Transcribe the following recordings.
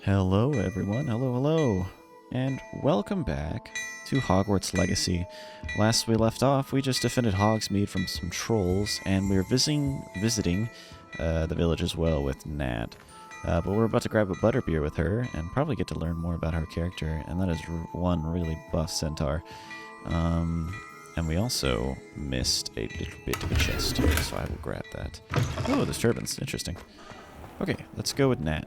Hello everyone, hello, and welcome back to Hogwarts Legacy. Last we left off, we just defended Hogsmeade from some trolls, and we were visiting the village as well with Nat. But we're about to grab a butterbeer with her, and probably get to learn more about her character, and that is one really buff centaur. And we also missed a little bit of a chest, so I will grab that. Oh, disturbance, interesting. Okay, let's go with Nat.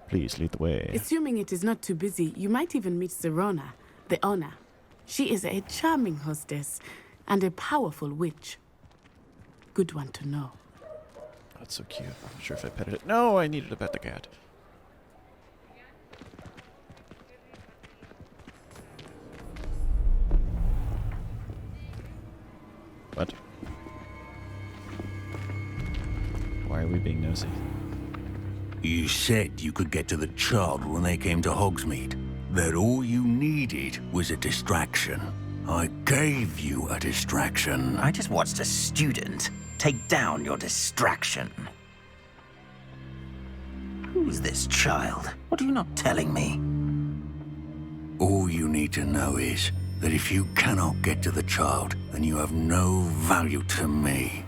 Please lead the way. Assuming it is not too busy, you might even meet Sirona, the owner. She is a charming hostess and a powerful witch. Good one to know. That's so cute. I'm not sure if I petted it. No, I needed to pet the cat. What? Why are we being nosy? You said you could get to the child when they came to Hogsmeade. That all you needed was a distraction. I gave you a distraction. I just watched a student take down your distraction. Who's this child? What are you not telling me? All you need to know is that if you cannot get to the child, then you have no value to me.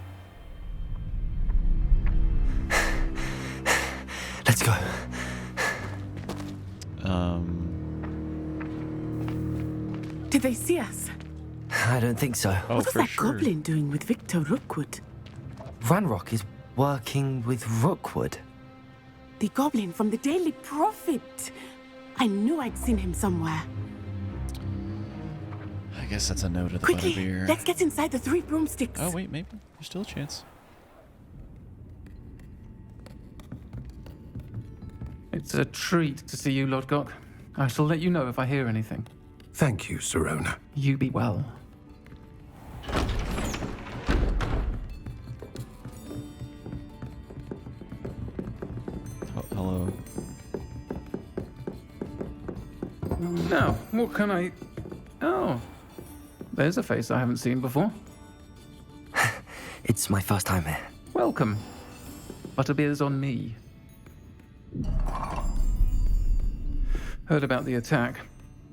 Let's go. Did they see us? I don't think so. Oh, What was for that sure. goblin doing with Victor Rookwood? Ranrock is working with Rookwood. The goblin from the Daily Prophet. I knew I'd seen him somewhere. I guess that's a no to the Quickly, butterbeer. let's get inside the 3 broomsticks. Oh, wait, maybe. There's still a chance. It's a treat to see you, Lodgok. I shall let you know if I hear anything. Thank you, Sirona. You be well. Hello. Now, what can I... Oh, there's a face I haven't seen before. It's my first time here. Welcome. Butterbeer's on me. Heard about the attack.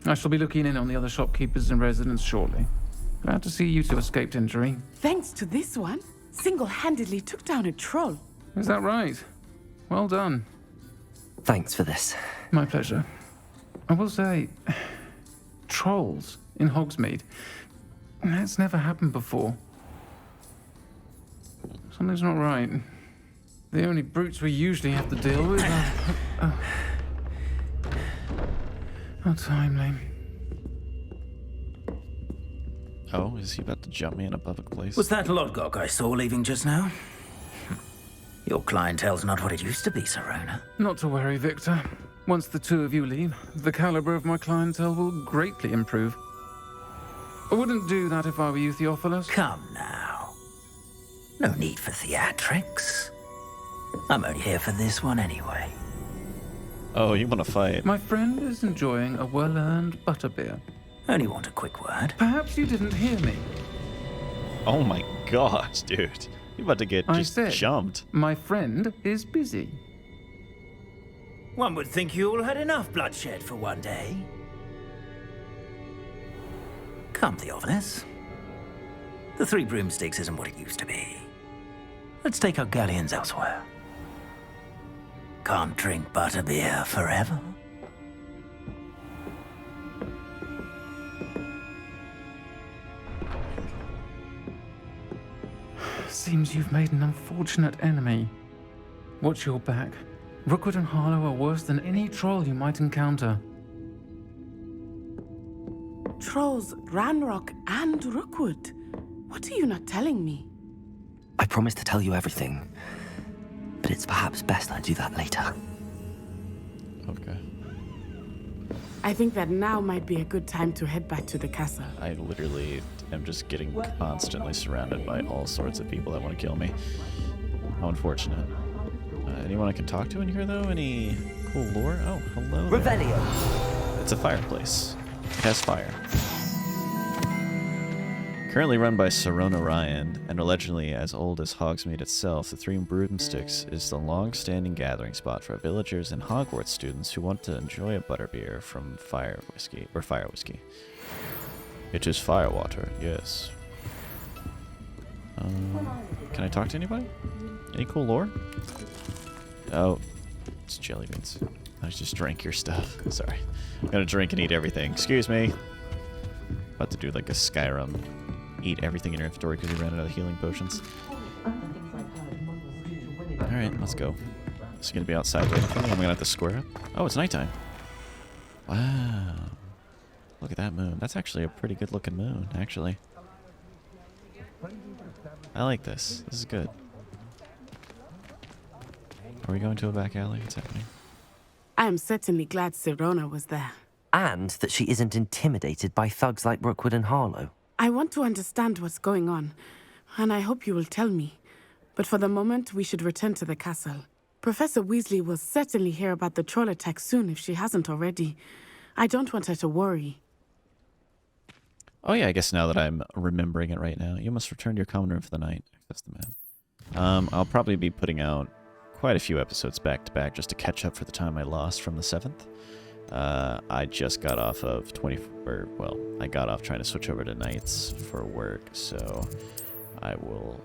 I shall be looking in on the other shopkeepers and residents shortly. Glad to see you two escaped injury. Thanks to this one, single-handedly took down a troll. Is that right? Well done. Thanks for this. My pleasure. I will say, trolls in Hogsmeade. That's never happened before. Something's not right. The only brutes we usually have to deal with are... How timely. Oh, is he about to jump me in a public place? Was that Lodgok I saw leaving just now? Your clientele's not what it used to be, Sirona. Not to worry, Victor. Once the two of you leave, the caliber of my clientele will greatly improve. I wouldn't do that if I were you, Theophilus. Come now. No need for theatrics. I'm only here for this one anyway. Oh, you want to fight? My friend is enjoying a well-earned butterbeer. Only want a quick word. Perhaps you didn't hear me. Oh my gosh, dude. You're about to get I just said, jumped. my friend is busy. One would think you all had enough bloodshed for one day. Come, Theophilus. The 3 broomsticks isn't what it used to be. Let's take our galleons elsewhere. Can't drink butterbeer forever. Seems you've made an unfortunate enemy. Watch your back. Rookwood and Harlow are worse than any troll you might encounter. Trolls, Ranrock, and Rookwood. What are you not telling me? I promise to tell you everything, but it's perhaps best I do that later. Okay. I think that now might be a good time to head back to the castle. I literally am just getting constantly surrounded by all sorts of people that want to kill me. How unfortunate. Anyone I can talk to in here, though? Any cool lore? Oh, hello there. Revelio! It's a fireplace. It has fire. Currently run by Sirona Ryan, and allegedly as old as Hogsmeade itself, the Three Broomsticks is the long-standing gathering spot for villagers and Hogwarts students who want to enjoy a butterbeer from fire whiskey. It is firewater, yes. Can I talk to anybody? Any cool lore? Oh, it's jelly beans. I just drank your stuff. Sorry. I'm gonna drink and eat everything. Excuse me. About to do like a Skyrim. Eat everything in your inventory because you ran out of healing potions. Alright, let's go. It's gonna be outside waiting for me. I'm gonna have to square up. Oh, it's nighttime. Wow. Look at that moon. That's actually a pretty good looking moon, actually. I like this. This is good. Are we going to a back alley? What's happening? I am certainly glad Sirona was there. And that she isn't intimidated by thugs like Rookwood and Harlow. I want to understand what's going on, and I hope you will tell me. But for the moment, we should return to the castle. Professor Weasley will certainly hear about the troll attack soon if she hasn't already. I don't want her to worry. Oh yeah, I guess now that I'm remembering it right now, you must return to your common room for the night. That's the map. I'll probably be putting out quite a few episodes back to back just to catch up for the time I lost from the 7th. I just got off of I got off trying to switch over to nights for work, so I will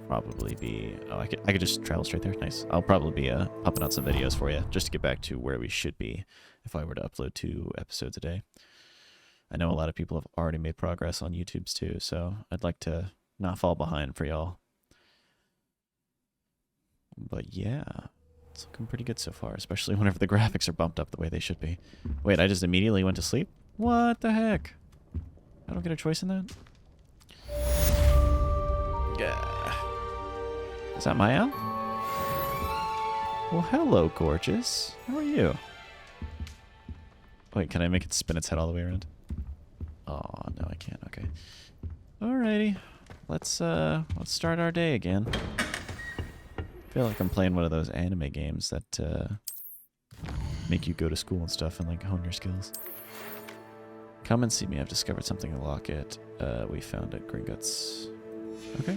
probably be... Oh, I could just travel straight there. Nice. I'll probably be popping out some videos for you just to get back to where we should be if I were to upload 2 episodes a day. I know a lot of people have already made progress on YouTube's too, so I'd like to not fall behind for y'all. But yeah, it's looking pretty good so far, especially whenever the graphics are bumped up the way they should be. Wait, I just immediately went to sleep? What the heck? I don't get a choice in that? Yeah. Is that Maya? Well, hello, gorgeous. How are you? Wait, can I make it spin its head all the way around? Oh, no, I can't. Okay. Alrighty. Let's start our day again. I feel like I'm playing one of those anime games that make you go to school and stuff and like hone your skills. Come and see me. I've discovered something in the locket we found at Gringotts. Okay.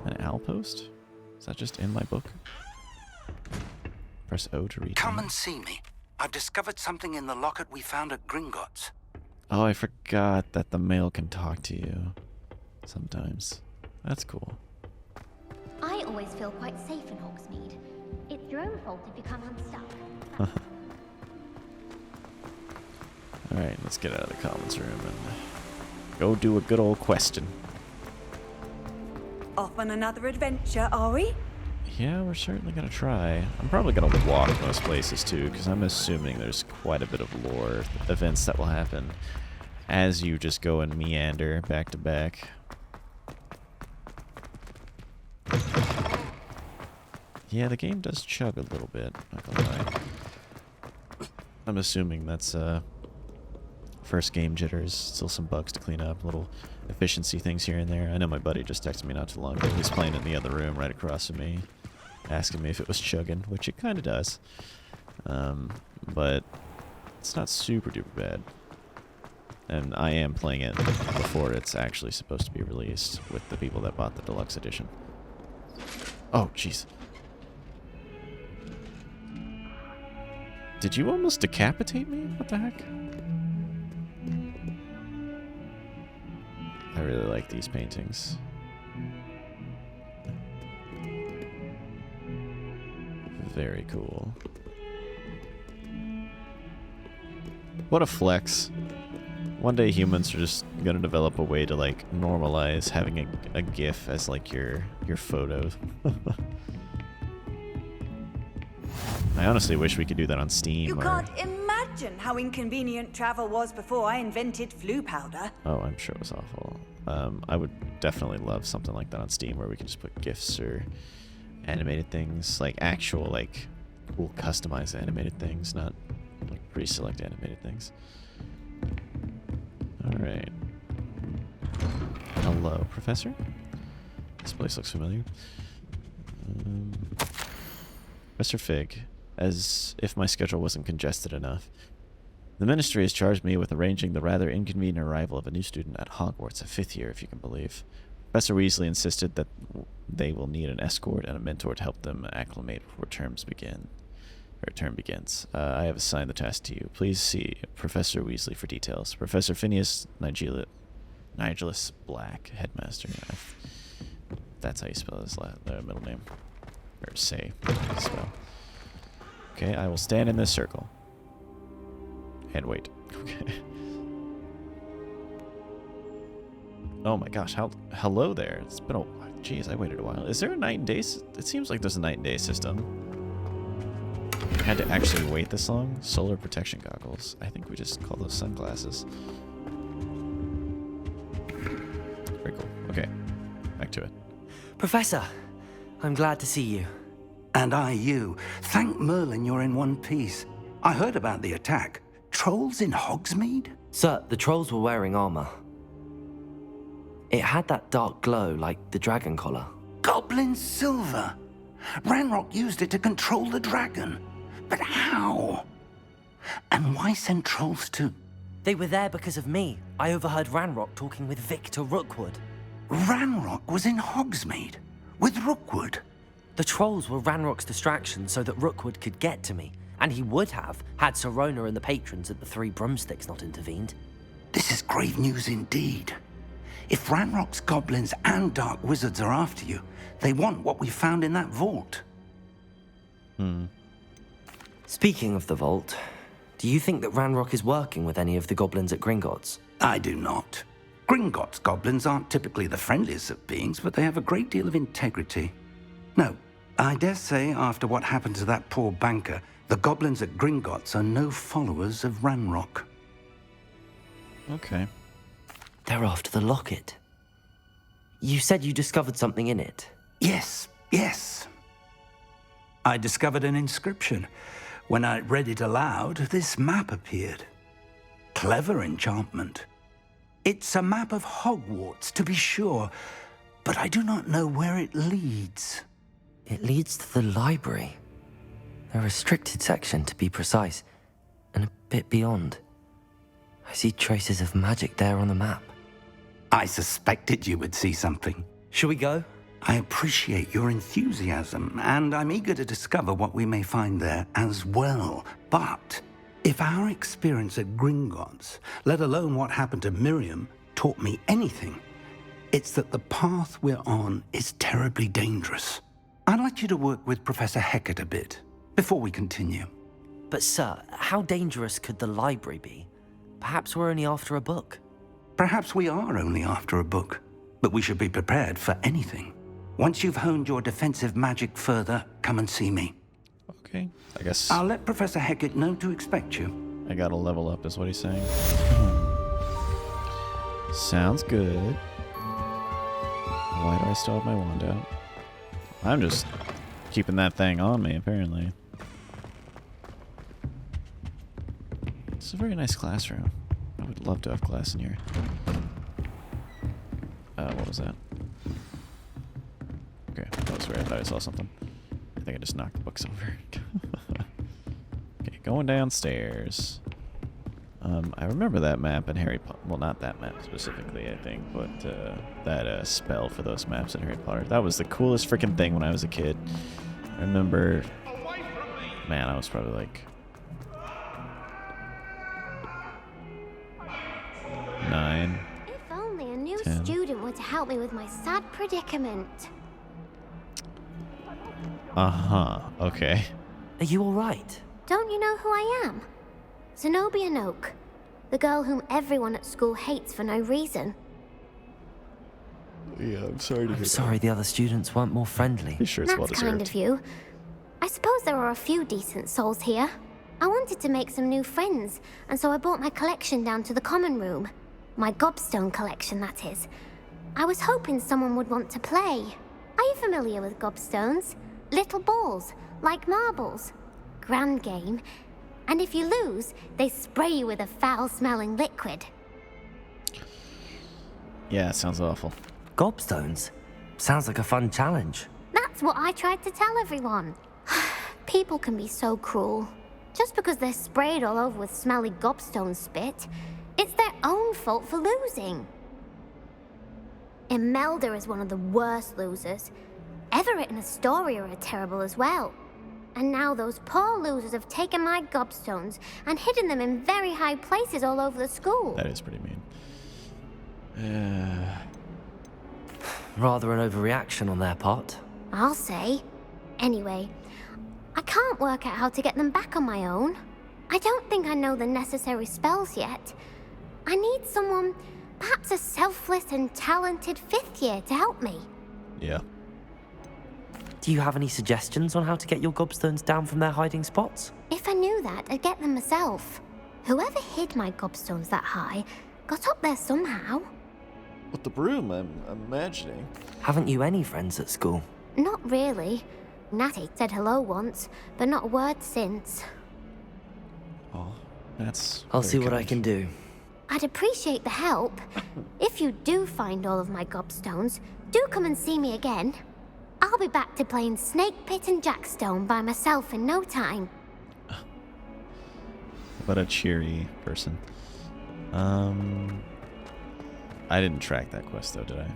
An owl post? Is that just in my book? Press O to read. Come and see me. I've discovered something in the locket we found at Gringotts. Oh, I forgot that the mail can talk to you sometimes. That's cool. I always feel quite safe in Hogsmeade. It's your own fault if you come unstuck. Alright, let's get out of the commons room and go do a good old question. Off on another adventure, are we? Yeah, we're certainly going to try. I'm probably going to walk most places too, because I'm assuming there's quite a bit of lore events that will happen as you just go and meander back to back. Yeah, the game does chug a little bit, not gonna lie. I'm assuming that's first game jitters, still some bugs to clean up, little efficiency things here and there. I know my buddy just texted me not too long ago. He's playing in the other room right across from me, asking me if it was chugging, which it kind of does. But it's not super duper bad. And I am playing it before it's actually supposed to be released with the people that bought the deluxe edition. Oh, jeez. Did you almost decapitate me? What the heck? I really like these paintings. Very cool. What a flex. One day humans are just gonna develop a way to like normalize having a GIF as like your photo. I honestly wish we could do that on Steam. You can't imagine how inconvenient travel was before I invented flu powder. Oh, I'm sure it was awful. I would definitely love something like that on Steam where we can just put GIFs or animated things, like actual like cool customized animated things, not like pre-select animated things. Alright. Hello, Professor. This place looks familiar. Mr. Fig, as if my schedule wasn't congested enough. The Ministry has charged me with arranging the rather inconvenient arrival of a new student at Hogwarts, a 5th year, if you can believe. Professor Weasley insisted that they will need an escort and a mentor to help them acclimate before term begins. I have assigned the task to you. Please see Professor Weasley for details. Professor Phineas Nigellus Black, headmaster. That's how you spell his middle name. Or say spell. Okay, I will stand in this circle. And wait. Okay. Oh my gosh, hello there. It's been a while. Jeez, I waited a while. Is there a night and day? It seems like there's a night and day system. I had to actually wait this long. Solar protection goggles. I think we just call those sunglasses. Very cool. Okay, back to it. Professor, I'm glad to see you. And I you. Thank Merlin you're in one piece. I heard about the attack. Trolls in Hogsmeade? Sir, the trolls were wearing armor. It had that dark glow like the dragon collar. Goblin silver. Ranrock used it to control the dragon. But how? And why send trolls to... They were there because of me. I overheard Ranrock talking with Victor Rookwood. Ranrock was in Hogsmeade? With Rookwood? The trolls were Ranrock's distraction so that Rookwood could get to me. And he would have, had Sirona and the patrons at the Three Broomsticks not intervened. This is grave news indeed. If Ranrock's goblins and dark wizards are after you, they want what we found in that vault. Speaking of the vault, do you think that Ranrock is working with any of the goblins at Gringotts? I do not. Gringotts goblins aren't typically the friendliest of beings, but they have a great deal of integrity. No, I dare say after what happened to that poor banker, the goblins at Gringotts are no followers of Ranrock. Okay. They're after the locket. You said you discovered something in it. Yes. I discovered an inscription. When I read it aloud, this map appeared. Clever enchantment. It's a map of Hogwarts, to be sure, but I do not know where it leads. It leads to the library. A restricted section, to be precise, and a bit beyond. I see traces of magic there on the map. I suspected you would see something. Shall we go? I appreciate your enthusiasm, and I'm eager to discover what we may find there as well. But if our experience at Gringotts, let alone what happened to Miriam, taught me anything, it's that the path we're on is terribly dangerous. I'd like you to work with Professor Hecat a bit before we continue. But sir, how dangerous could the library be? Perhaps we're only after a book. Perhaps we are only after a book, but we should be prepared for anything. Once you've honed your defensive magic further, come and see me. Okay, I guess... I'll let Professor Hecat know to expect you. I gotta level up, is what he's saying. Sounds good. Why do I still have my wand out? I'm just keeping that thing on me, apparently. It's a very nice classroom. I would love to have class in here. What was that? Okay, that was weird. I thought I saw something. I think I just knocked the books over. Okay, going downstairs. I remember that map in Harry Potter. Well, not that map specifically, I think, but that spell for those maps in Harry Potter. That was the coolest freaking thing when I was a kid. I remember... Man, I was probably like... 9. If only a new 10. student were to help me with my sad predicament. Uh-huh, okay. Are you alright? Don't you know who I am? Zenobia Noak, the girl whom everyone at school hates for no reason. Yeah, I'm sorry to hear I'm sorry the other students weren't more friendly. Be sure it's well That's deserved. kind of you. I suppose there are a few decent souls here. I wanted to make some new friends, and so I brought my collection down to the common room. My gobstone collection, that is. I was hoping someone would want to play. Are you familiar with gobstones? Little balls, like marbles. Grand game. And if you lose, they spray you with a foul-smelling liquid. Yeah, it sounds awful. Gobstones? Sounds like a fun challenge. That's what I tried to tell everyone. People can be so cruel. Just because they're sprayed all over with smelly gobstone spit, it's their own fault for losing. Imelda is one of the worst losers. Everett and Astoria are terrible as well. And now those poor losers have taken my gobstones and hidden them in very high places all over the school. That is pretty mean. Rather an overreaction on their part. I'll say. Anyway, I can't work out how to get them back on my own. I don't think I know the necessary spells yet. I need someone, perhaps a selfless and talented 5th year to help me. Yeah. Do you have any suggestions on how to get your gobstones down from their hiding spots? If I knew that, I'd get them myself. Whoever hid my gobstones that high got up there somehow. With the broom, I'm imagining. Haven't you any friends at school? Not really. Natty said hello once, but not a word since. Oh, that's... I'll very see what I kind. can do. I'd appreciate the help. If you do find all of my gobstones, do come and see me again. I'll be back to playing Snake Pit and Jackstone by myself in no time. What a cheery person. I didn't track that quest though, did I?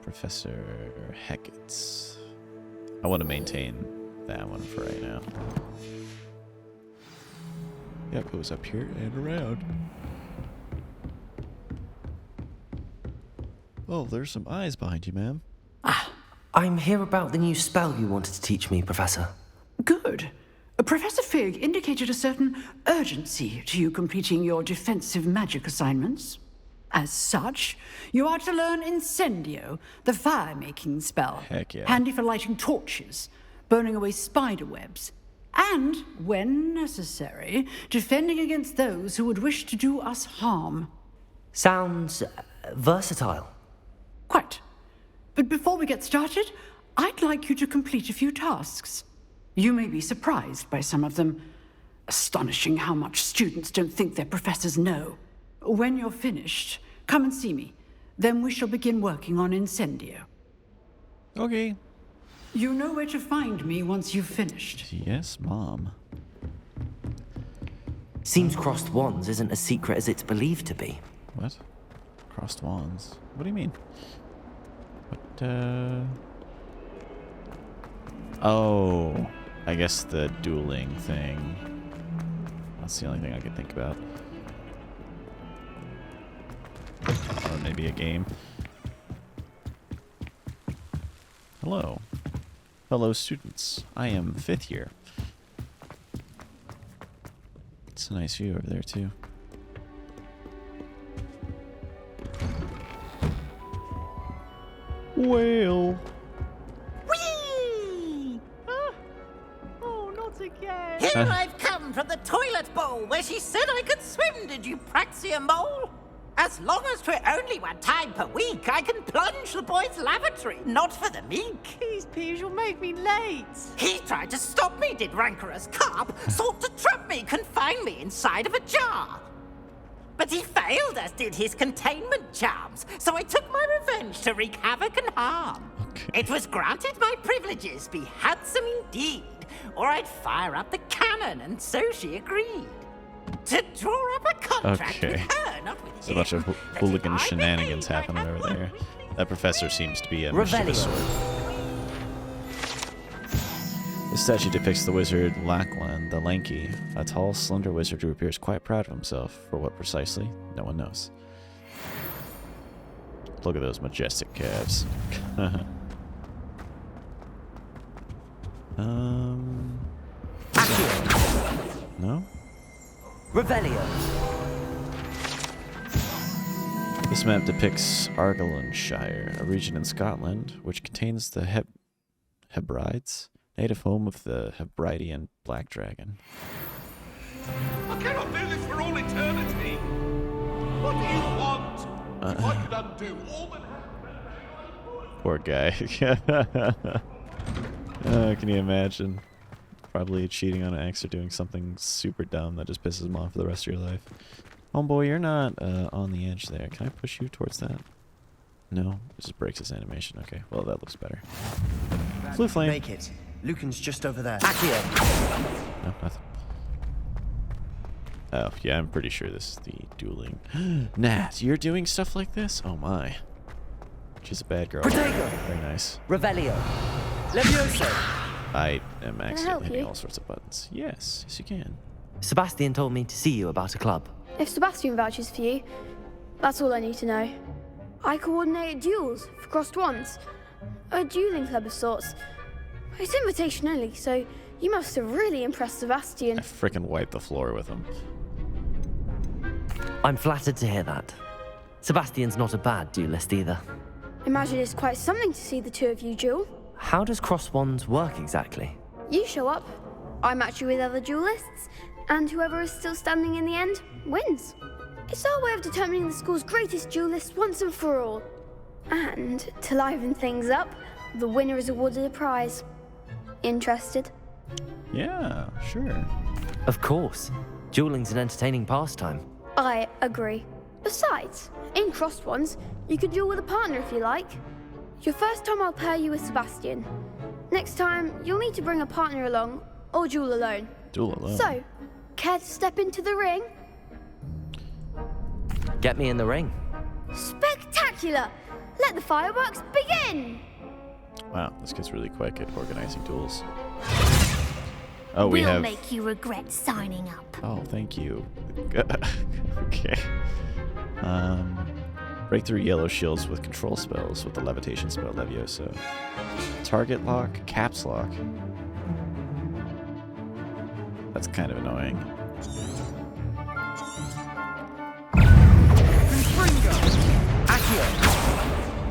Professor Heckett's. I want to maintain that one for right now. Yep, it was up here and around. Oh, there's some eyes behind you, ma'am. I'm here about the new spell you wanted to teach me, Professor. Good. Professor Fig indicated a certain urgency to you completing your defensive magic assignments. As such, you are to learn Incendio, the fire-making spell. Heck yeah. Handy for lighting torches, burning away spider webs, and, when necessary, defending against those who would wish to do us harm. Sounds versatile. Quite. But before we get started, I'd like you to complete a few tasks. You may be surprised by some of them. Astonishing how much students don't think their professors know. When you're finished, come and see me. Then we shall begin working on Incendio. Okay. You know where to find me once you've finished. Yes, Mom. Seems crossed wands isn't as secret as it's believed to be. What? Crossed wands? What do you mean? What, Oh, I guess the dueling thing. That's the only thing I could think about. Or maybe a game. Hello. Fellow students. I am 5th year. It's a nice view over there, too. Whale. Whee! Oh, not again. Here I've come from the toilet bowl where she said I could swim, did you praxia mole? As long as 'twere only 1 time per week, I can plunge the boys' lavatory, not for the meek. Please, Peeves, you'll make me late. He tried to stop me, did rancorous carp, sought to trap me, confine me inside of a jar. But he failed, as did his containment charms, so I took my revenge to wreak havoc and harm. Okay. It was granted my privileges be handsome indeed, or I'd fire up the cannon, and so she agreed. To draw up a contract with her, not with There's a bunch of hooligan shenanigans happening over there. That professor seems to be a mischievous sort. The statue depicts the wizard Lachlan the Lanky, a tall, slender wizard who appears quite proud of himself. For what precisely, no one knows. Look at those majestic calves. No? Revelio. This map depicts Argyllshire, a region in Scotland, which contains the Hebrides, native home of the Hebridean black dragon. I cannot do this for all eternity. What do you want? If I could undo all that happened. Poor guy. Can you imagine? Probably cheating on an ex or doing something super dumb that just pisses him off for the rest of your life. Homeboy, you're not on the edge there. Can I push you towards that? No? It just breaks this animation. Okay, well that looks better. Blue flame. Make it. Lucan's just over there. No, nothing. Oh, yeah, I'm pretty sure this is the dueling. Nat, you're doing stuff like this? Oh my. She's a bad girl. Protego. Very nice. Revelio. Levioso. I am accidentally hitting you? all sorts of buttons. Yes, yes you can. Sebastian told me to see you about a club. If Sebastian vouches for you, that's all I need to know. I coordinate duels for crossed wands. A dueling club of sorts. It's invitation only, so you must have really impressed Sebastian. I frickin' wiped the floor with him. I'm flattered to hear that. Sebastian's not a bad duelist either. Imagine it's quite something to see the two of you duel. How does cross wands work exactly? You show up, I match you with other duelists, and whoever is still standing in the end wins. It's our way of determining the school's greatest duelist once and for all. And to liven things up, the winner is awarded a prize. Interested? Yeah, sure. Of course. Dueling's an entertaining pastime. I agree. Besides, in crossed ones, you can duel with a partner if you like. Your first time I'll pair you with Sebastian. Next time, you'll need to bring a partner along, or duel alone. Duel alone. So, care to step into the ring? Get me in the ring. Spectacular! Let the fireworks begin! Wow, this gets really quick at organizing duels. Oh, we we'll have... make you regret signing up. Oh, thank you. Okay. Break through yellow shields with control spells with the levitation spell Levioso. Target lock, caps lock. That's kind of annoying.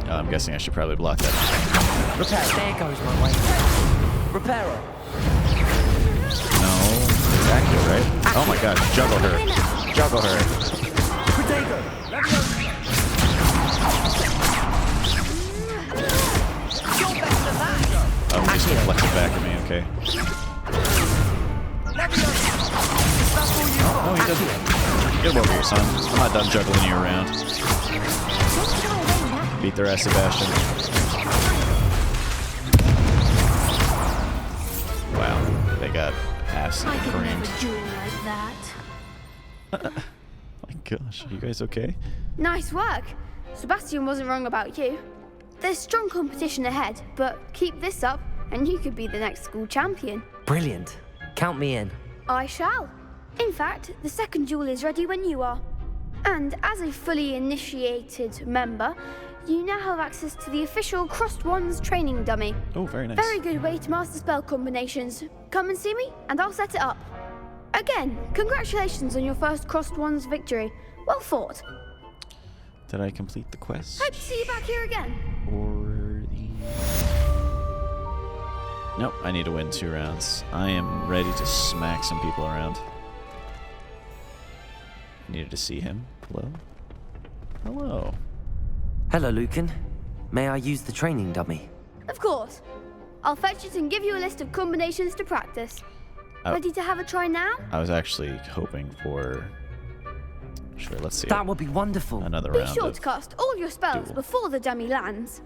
Oh, I'm guessing I should probably block that. Repair. There goes my way. Reparo. No, it's active, right? Oh my god, juggle her. Juggle her. Protego. Oh, he just deflected back at me, okay. Oh, he doesn't. Get over here, son. I'm not done juggling you around. Beat their ass, Sebastian. Wow, they got absolutely I could creamed. never duel like that. My gosh, are you guys okay? Nice work. Sebastian wasn't wrong about you. There's strong competition ahead, but keep this up and you could be the next school champion. Brilliant. Count me in. I shall. In fact, the second duel is ready when you are. And as a fully initiated member, you now have access to the official Crossed Wands training dummy. Oh, very nice. Very good way to master spell combinations. Come and see me, and I'll set it up. Again, congratulations on your first Crossed Wands victory. Well fought. Did I complete the quest? Hope to see you back here again. Or the... Nope, I need to win 2 rounds. I am ready to smack some people around. Needed to see him. Hello? Hello. Hello, Lucan. May I use the training dummy? Of course. I'll fetch it and give you a list of combinations to practice. Ready to have a try now? I was actually hoping for... Sure, let's see. That would be wonderful. Another Be round sure of to cast all your spells duel. before the dummy lands.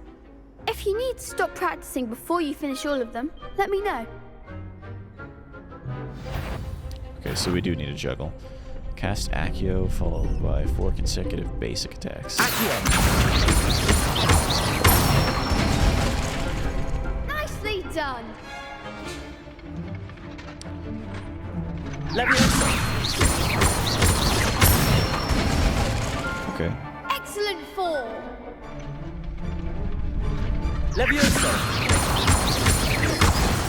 If you need to stop practicing before you finish all of them, let me know. Okay, so we do need to juggle. Cast Accio followed by 4 consecutive basic attacks. Nicely done. Okay. Excellent form.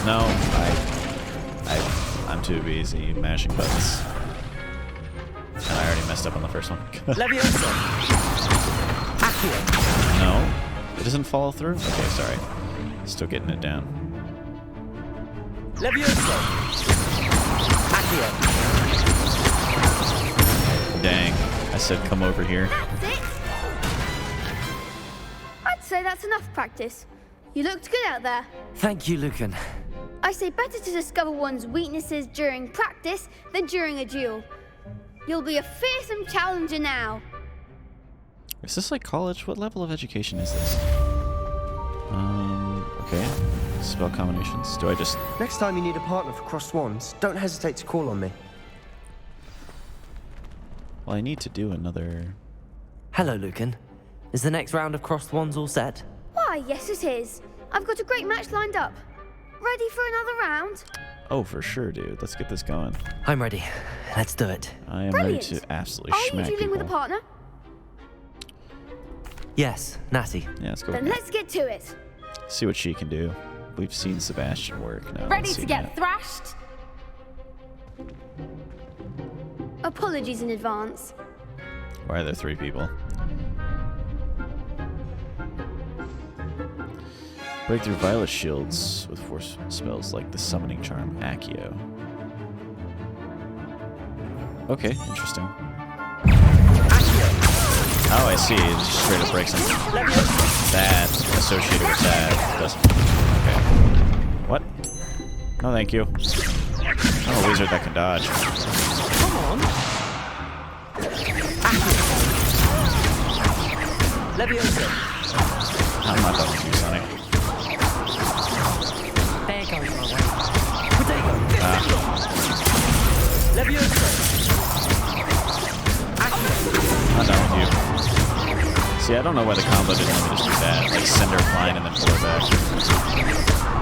No, I'm too busy mashing buttons. And I already messed up on the first one. No, it doesn't follow through? Okay, sorry. Still getting it down. Dang, I said come over here. That's it. I'd say that's enough practice. You looked good out there. Thank you, Lucan. I say better to discover one's weaknesses during practice than during a duel. You'll be a fearsome challenger now. Is this like college? What level of education is this? Okay. spell combinations. Do I just... Next time you need a partner for Crossed Wands, don't hesitate to call on me. Well, I need to do another... Hello, Lucan. Is the next round of Crossed Wands all set? Why, yes it is. I've got a great match lined up. Ready for another round? Oh, for sure, dude. Let's get this going. I'm ready. Let's do it. I am Brilliant. ready to absolutely Are smack you dealing people. with a partner? Yes, Natty. Yeah, let's go. Then let's get to it. See what she can do. We've seen Sebastian work now. Ready let's to see get that. thrashed? Apologies in advance. Why are there 3 people? Break through violet shields with force spells like the summoning charm Accio. Okay, interesting. Oh, I see. It just straight up breaks something. That associated with that doesn't. Okay. What? No, thank you. I'm a wizard that can dodge. Come on. Leviosa. I'm not done with you, Sonny. There goes my way. Potato. Leviosa. I'm done with you. See, I don't know why the combo didn't let me just do that. Like, send her flying and then pull her back.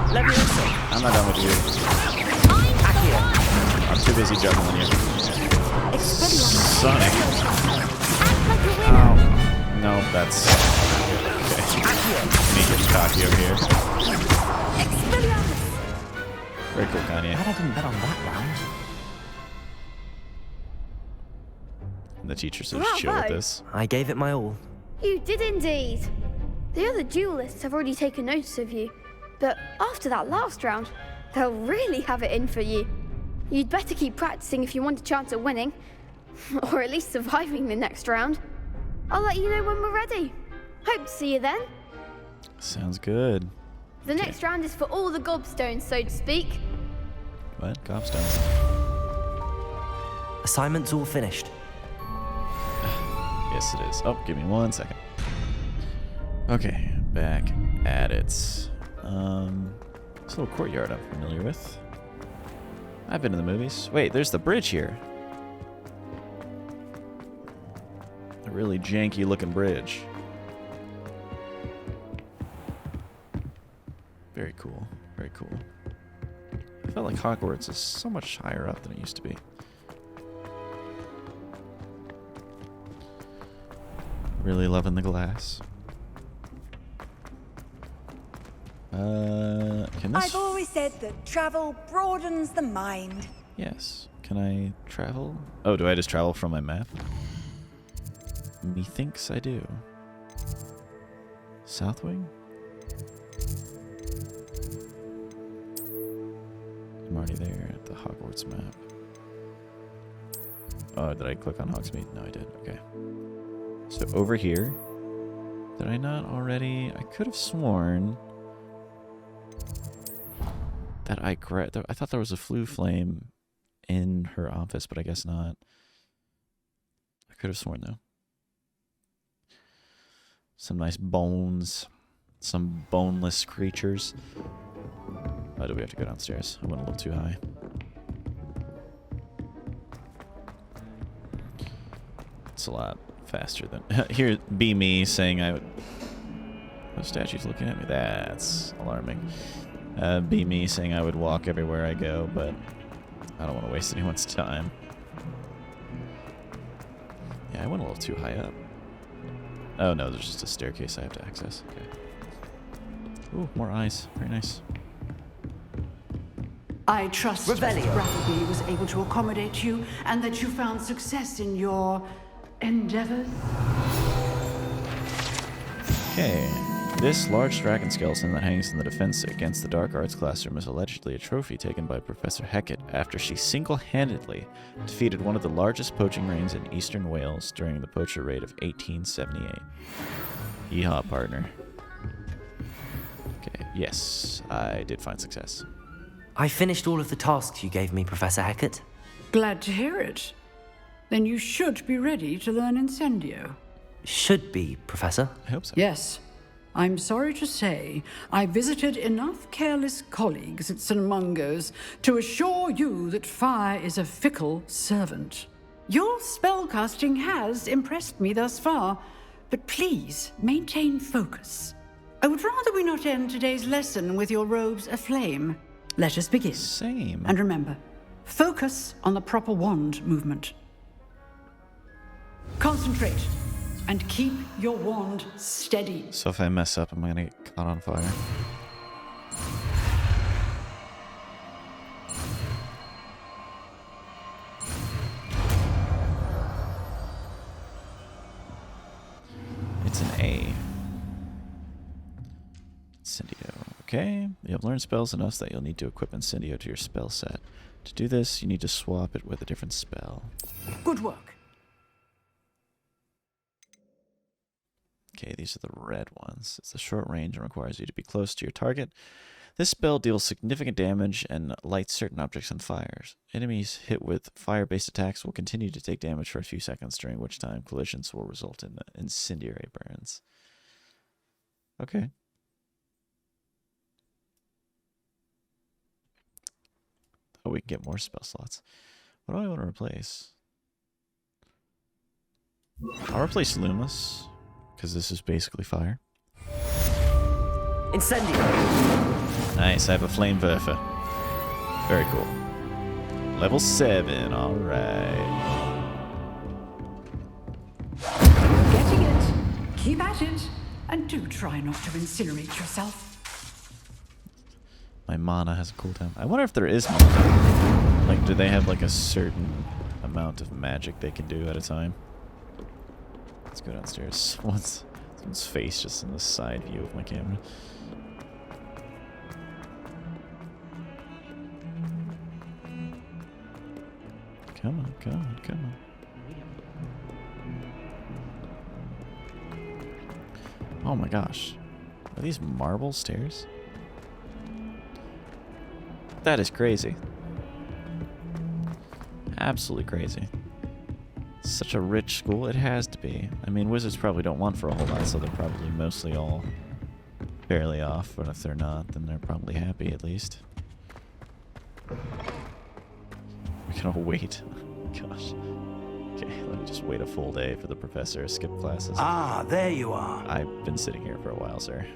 Leviosa. I'm not done with you. I'm too busy juggling you. Sonic. Oh. No, that's... Okay. Me getting cocky over here. Very cool, Kanye. I didn't bet on that round. And the teacher said just chill with Bravo. this. I gave it my all. You did indeed. The other duelists have already taken notice of you, but after that last round, they'll really have it in for you. You'd better keep practicing if you want a chance at winning, or at least surviving the next round. I'll let you know when we're ready. Hope to see you then. Sounds good. The next round is for all the gobstones, so to speak. What? Gobstone. Assignment's all finished. Yes, it is. Oh, give me 1 second. Okay, back at it. This little courtyard I'm familiar with. I've been to the movies. Wait, there's the bridge here. A really janky looking bridge. Very cool. Very cool. I felt like Hogwarts is so much higher up than it used to be. Really loving the glass. Can this... I've always said that travel broadens the mind. Yes. Can I travel? Oh, do I just travel from my map? Methinks I do. Southwing? I'm already there at the Hogwarts map. Oh, did I click on Hogsmeade? No, I did. Okay. So over here. Did I not already? I could have sworn that I thought there was a flue flame in her office, but I guess not. I could have sworn though. Some nice bones. Some boneless creatures. Oh, do we have to go downstairs? I went a little too high. It's a lot faster than... Here, be me saying I would... The statue's looking at me. That's alarming. Be me saying I would walk everywhere I go, but I don't want to waste anyone's time. Yeah, I went a little too high up. Oh no, there's just a staircase I have to access. Okay. Ooh, more eyes. Very nice. I trust that Bradley was able to accommodate you and that you found success in your endeavors. Okay. This large dragon skeleton that hangs in the defense against the dark arts classroom is allegedly a trophy taken by Professor Hecat after she single-handedly defeated one of the largest poaching rings in eastern Wales during the poacher raid of 1878. Yeehaw, partner. Okay, yes, I did find success. I finished all of the tasks you gave me, Professor Hecat. Glad to hear it. Then you should be ready to learn Incendio. Should be, Professor. I hope so. Yes. I'm sorry to say, I visited enough careless colleagues at St. Mungo's to assure you that fire is a fickle servant. Your spellcasting has impressed me thus far, but please maintain focus. I would rather we not end today's lesson with your robes aflame. Let us begin. Same. And remember, focus on the proper wand movement. Concentrate. And keep your wand steady. So if I mess up, am I gonna get caught on fire? It's an A. Incendio. Okay. You have learned spells enough that you'll need to equip Incendio to your spell set. To do this, you need to swap it with a different spell. Good work. Okay, these are the red ones. It's a short range and requires you to be close to your target. This spell deals significant damage and lights certain objects on fires. Enemies hit with fire-based attacks will continue to take damage for a few seconds, during which time collisions will result in incendiary burns. Okay. Oh, we can get more spell slots. What do I want to replace? I'll replace Lumos, because this is basically fire. Incendio! Nice, I have a Flamewerfer. Very cool. Level 7, alright. Getting it. Keep at it. And do try not to incinerate yourself. My mana has a cooldown. I wonder if there is mana. Like, do they have like a certain amount of magic they can do at a time? Let's go downstairs. Someone's face just in the side view of my camera. Come on, come on, come on. Oh my gosh. Are these marble stairs? That is crazy. Absolutely crazy. Such a rich school. It has to be. I mean, wizards probably don't want for a whole lot, so they're probably mostly all fairly off. But if they're not, then they're probably happy at least. We're gonna wait. Gosh. Okay, let me just wait a full day for the professor to skip classes. Ah, there you are. I've been sitting here for a while, sir.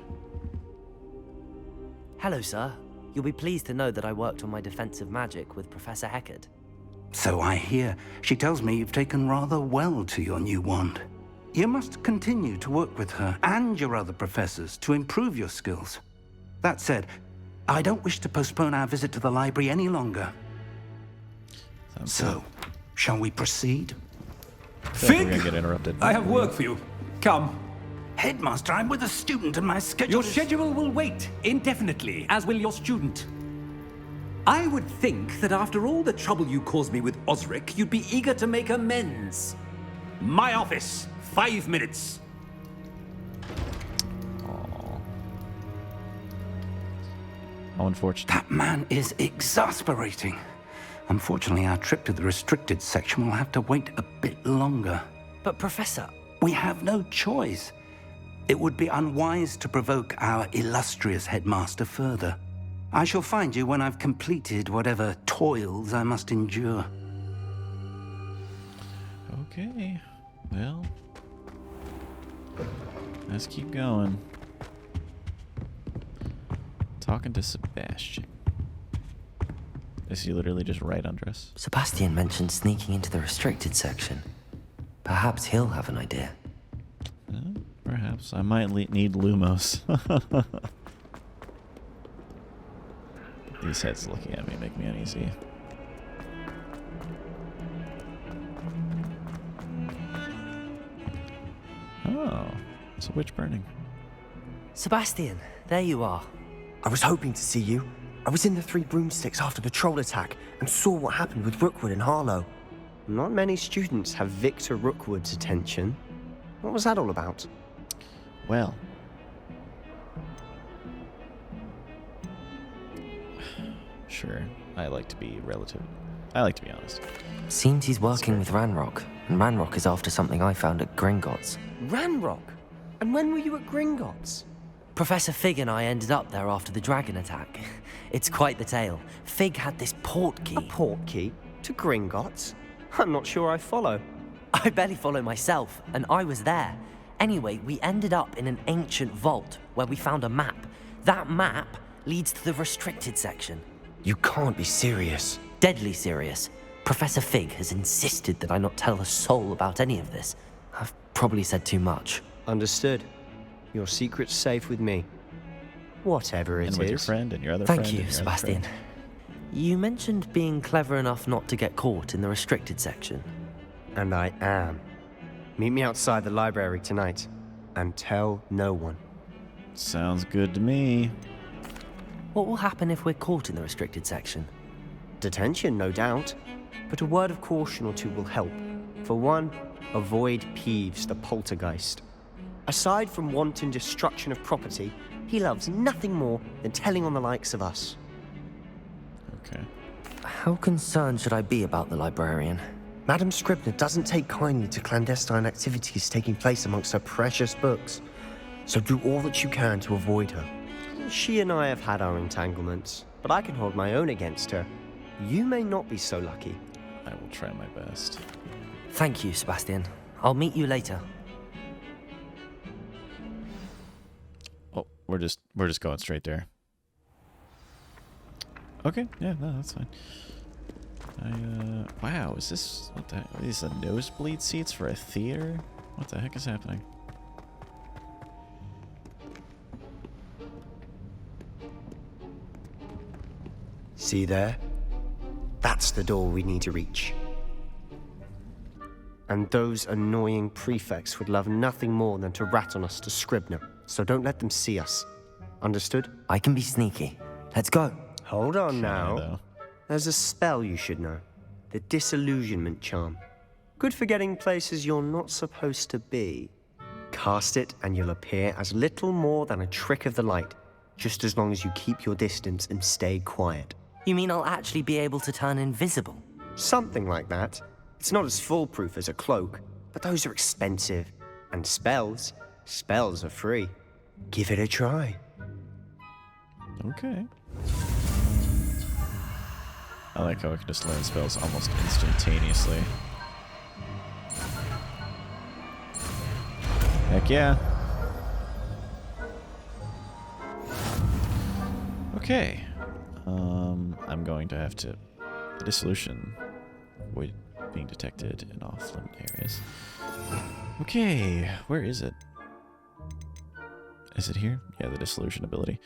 Hello, sir. You'll be pleased to know that I worked on my defensive magic with Professor Heckard. So I hear. She tells me you've taken rather well to your new wand. You must continue to work with her and your other professors to improve your skills. That said, I don't wish to postpone our visit to the library any longer. So, shall we proceed? We're gonna get interrupted. I have work for you. Come. Headmaster, I'm with a student and my schedule Your schedule will wait indefinitely, as will your student. I would think that after all the trouble you caused me with Osric, you'd be eager to make amends. My office, 5 minutes. Aww. How unfortunate. That man is exasperating. Unfortunately, our trip to the restricted section will have to wait a bit longer. But Professor... We have no choice. It would be unwise to provoke our illustrious headmaster further. I shall find you when I've completed whatever toils I must endure. Okay. Well, let's keep going. Talking to Sebastian. Is he literally just right under us? Sebastian mentioned sneaking into the restricted section. Perhaps he'll have an idea. Perhaps. I might need Lumos. These heads looking at me make me uneasy. Oh, it's a witch burning. Sebastian, there you are. I was hoping to see you. I was in the Three Broomsticks after the troll attack and saw what happened with Rookwood and Harlow. Not many students have Victor Rookwood's attention. What was that all about? Well, sure. I like to be honest. Seems he's working with Ranrock, and Ranrock is after something I found at Gringotts. Ranrock? And when were you at Gringotts? Professor Fig and I ended up there after the dragon attack. It's quite the tale. Fig had this port key. A port key? To Gringotts? I'm not sure I follow. I barely follow myself, and I was there. Anyway, we ended up in an ancient vault where we found a map. That map leads to the restricted section. You can't be serious. Deadly serious. Professor Fig has insisted that I not tell a soul about any of this. I've probably said too much. Understood. Your secret's safe with me. Whatever it is. And with your friend and your other Thank friend. you, and your other Sebastian. friend. You mentioned being clever enough not to get caught in the restricted section. And I am. Meet me outside the library tonight. And tell no one. Sounds good to me. What will happen if we're caught in the restricted section? Detention, no doubt. But a word of caution or two will help. For one, avoid Peeves, the poltergeist. Aside from wanton destruction of property, he loves nothing more than telling on the likes of us. Okay. How concerned should I be about the librarian? Madam Scribner doesn't take kindly to clandestine activities taking place amongst her precious books, so do all that you can to avoid her. She and I have had our entanglements, but I can hold my own against her. You may not be so lucky. I will try my best. Thank you, Sebastian. I'll meet you later. Oh, we're just going straight there. Okay, yeah, no, that's fine. Wow, is this, what the heck? Are these the nosebleed seats for a theater? What the heck is happening? See there? That's the door we need to reach. And those annoying prefects would love nothing more than to rat on us to Scribner, so don't let them see us. Understood? I can be sneaky. Let's go. Hold on now. There's a spell you should know. The Disillusionment Charm. Good for getting places you're not supposed to be. Cast it and you'll appear as little more than a trick of the light, just as long as you keep your distance and stay quiet. You mean I'll actually be able to turn invisible? Something like that. It's not as foolproof as a cloak, but those are expensive. And spells are free. Give it a try. Okay. I like how I can just learn spells almost instantaneously. Heck yeah. Okay. I'm going to have to... The dissolution. Avoid being detected in off-limit areas. Okay, where is it? Is it here? Yeah, the dissolution ability.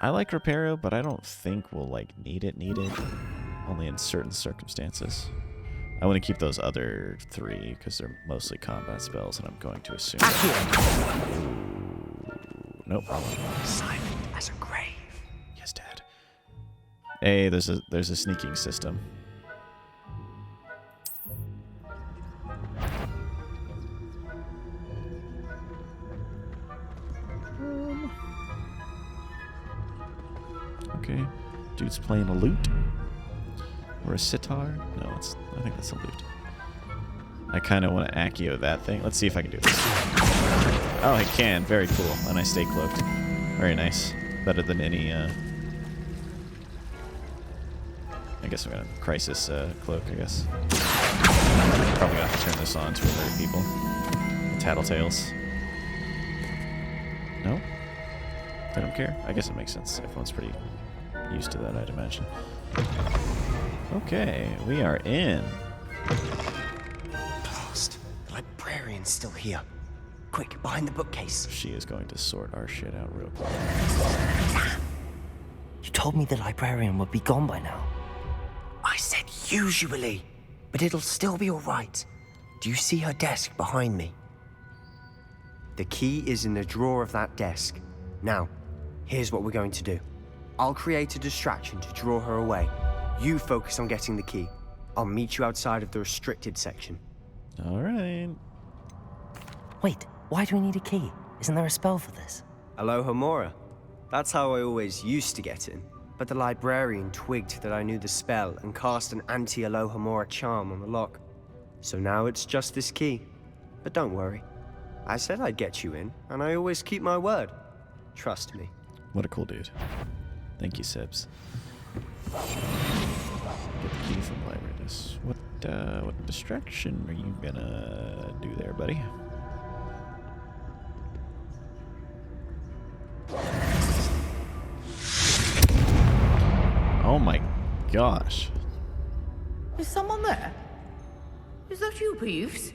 I like Reparo, but I don't think we'll, like, need it. Only in certain circumstances. I want to keep those other three, because they're mostly combat spells, and I'm going to assume... Ooh, nope. Silent as a grave. Yes, Dad. Hey, there's a sneaking system. Okay, dude's playing a lute or a sitar. No, I think that's a lute. I kind of want to Accio that thing. Let's see if I can do this. Oh, I can. Very cool. And I stay cloaked. Very nice. Better than any. I guess I'm gonna crisis cloak. I guess. Probably gonna have to turn this on to alert people. Tattletales. No. They don't care. I guess it makes sense. Everyone's pretty used to that, I'd imagine. Okay, we are in. Blast. The librarian's still here. Quick, behind the bookcase. She is going to sort our shit out real quick. You told me the librarian would be gone by now. I said usually, but it'll still be all right. Do you see her desk behind me? The key is in the drawer of that desk. Now, here's what we're going to do. I'll create a distraction to draw her away. You focus on getting the key. I'll meet you outside of the restricted section. All right. Wait, why do we need a key? Isn't there a spell for this? Alohomora. That's how I always used to get in. But the librarian twigged that I knew the spell and cast an anti-Alohomora charm on the lock. So now it's just this key. But don't worry. I said I'd get you in, and I always keep my word. Trust me. What a cool dude. Thank you, Sibs. Get the key from the library. What distraction are you gonna do there, buddy? Oh my gosh. Is someone there? Is that you, Peeves?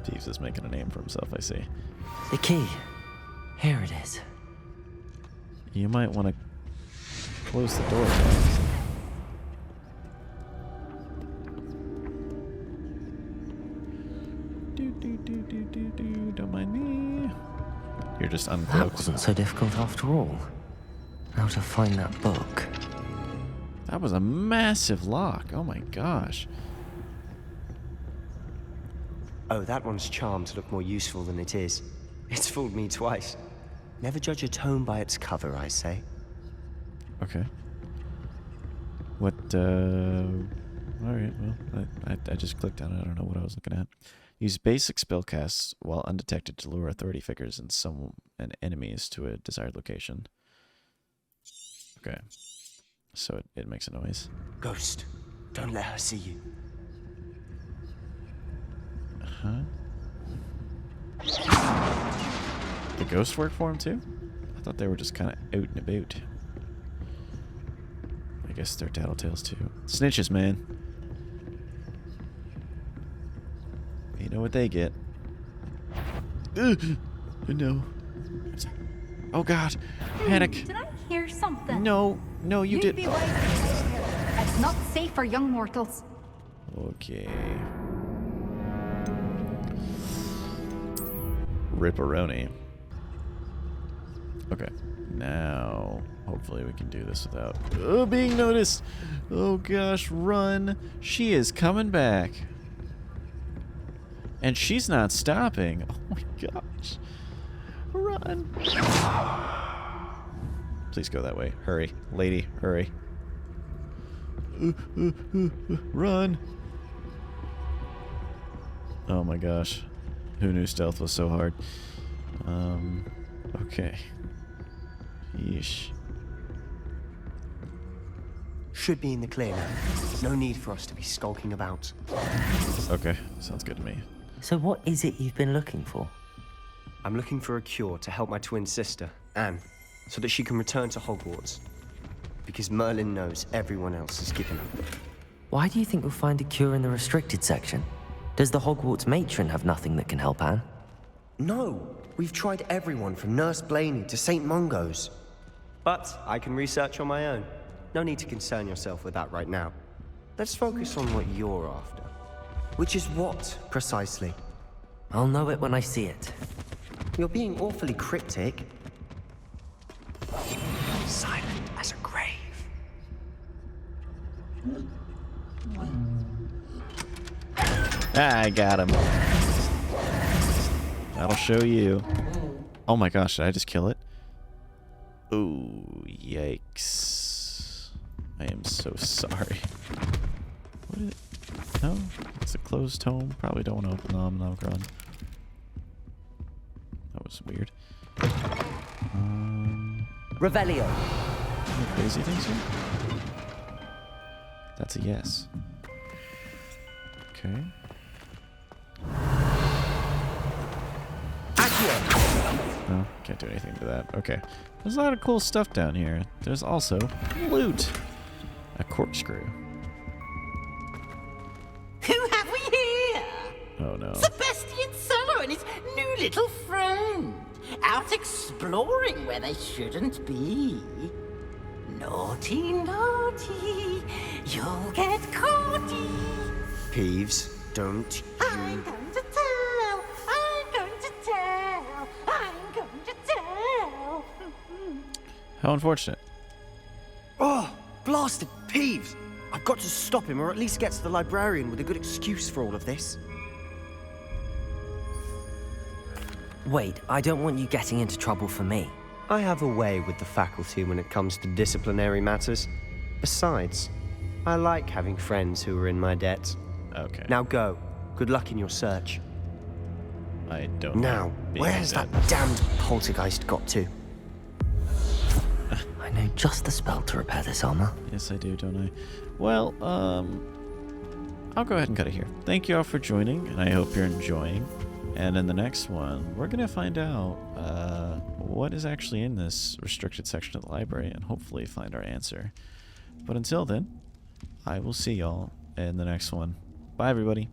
Peeves is making a name for himself, I see. The key. Here it is. You might want to close the door. Don't mind me. You're just uncloaked. That wasn't so difficult after all. How to find that book. That was a massive lock. Oh my gosh. Oh, that one's charmed to look more useful than it is. It's fooled me twice. Never judge a tome by its cover, I say. Okay. What, alright, well, I just clicked on it. I don't know what I was looking at. Use basic spellcasts while undetected to lure authority figures and enemies to a desired location. Okay. So it makes a noise. Ghost, don't let her see you. Huh? The ghosts work for him too? I thought they were just kind of out and about. I guess they're tattletales too. Snitches, man. You know what they get. No. Oh god. Panic. Did I hear something? No, you did. Be wise to stay here. It's not safe for young mortals. Okay. Ripperoni. Okay. Now, hopefully we can do this without being noticed. Oh gosh, run. She is coming back. And she's not stopping. Oh my gosh. Run. Please go that way. Hurry. Lady, hurry. Run. Oh my gosh. Who knew stealth was so hard? Okay. Yeesh. Should be in the clear now. No need for us to be skulking about. Okay, sounds good to me. So what is it you've been looking for? I'm looking for a cure to help my twin sister, Anne, so that she can return to Hogwarts. Because Merlin knows everyone else has given up. Why do you think we'll find a cure in the restricted section? Does the Hogwarts matron have nothing that can help Anne? No, we've tried everyone from Nurse Blaney to St. Mungo's. But I can research on my own. No need to concern yourself with that right now. Let's focus on what you're after. Which is what, precisely? I'll know it when I see it. You're being awfully cryptic. Silent as a grave. I got him. That'll show you. Oh my gosh, did I just kill it? Ooh, yikes. I am so sorry. What is it? No? It's a closed tome. Probably don't want to open them. No, run. That was weird. Revelio. Any crazy things here? That's a yes. Okay. No, can't do anything to that. Okay. There's a lot of cool stuff down here. There's also loot. A corkscrew. Who have we here? Oh no. Sebastian Cello and his new little friend. Out exploring where they shouldn't be. Naughty, naughty. You'll get caughty. Peeves, don't you... I'm going to tell. I'm going to tell. I'm going to tell. How unfortunate. Oh, blasted Peeves! I've got to stop him, or at least get to the librarian with a good excuse for all of this. Wait, I don't want you getting into trouble for me. I have a way with the faculty when it comes to disciplinary matters. Besides, I like having friends who are in my debt. Okay. Now go. Good luck in your search. I don't Now, know. Being where's like that damned poltergeist got to? I know just the spell to repair this armor. Yes, I do, don't I? Well, I'll go ahead and cut it here. Thank you all for joining, and I hope you're enjoying. And in the next one, we're going to find out what is actually in this restricted section of the library and hopefully find our answer. But until then, I will see y'all in the next one. Bye, everybody.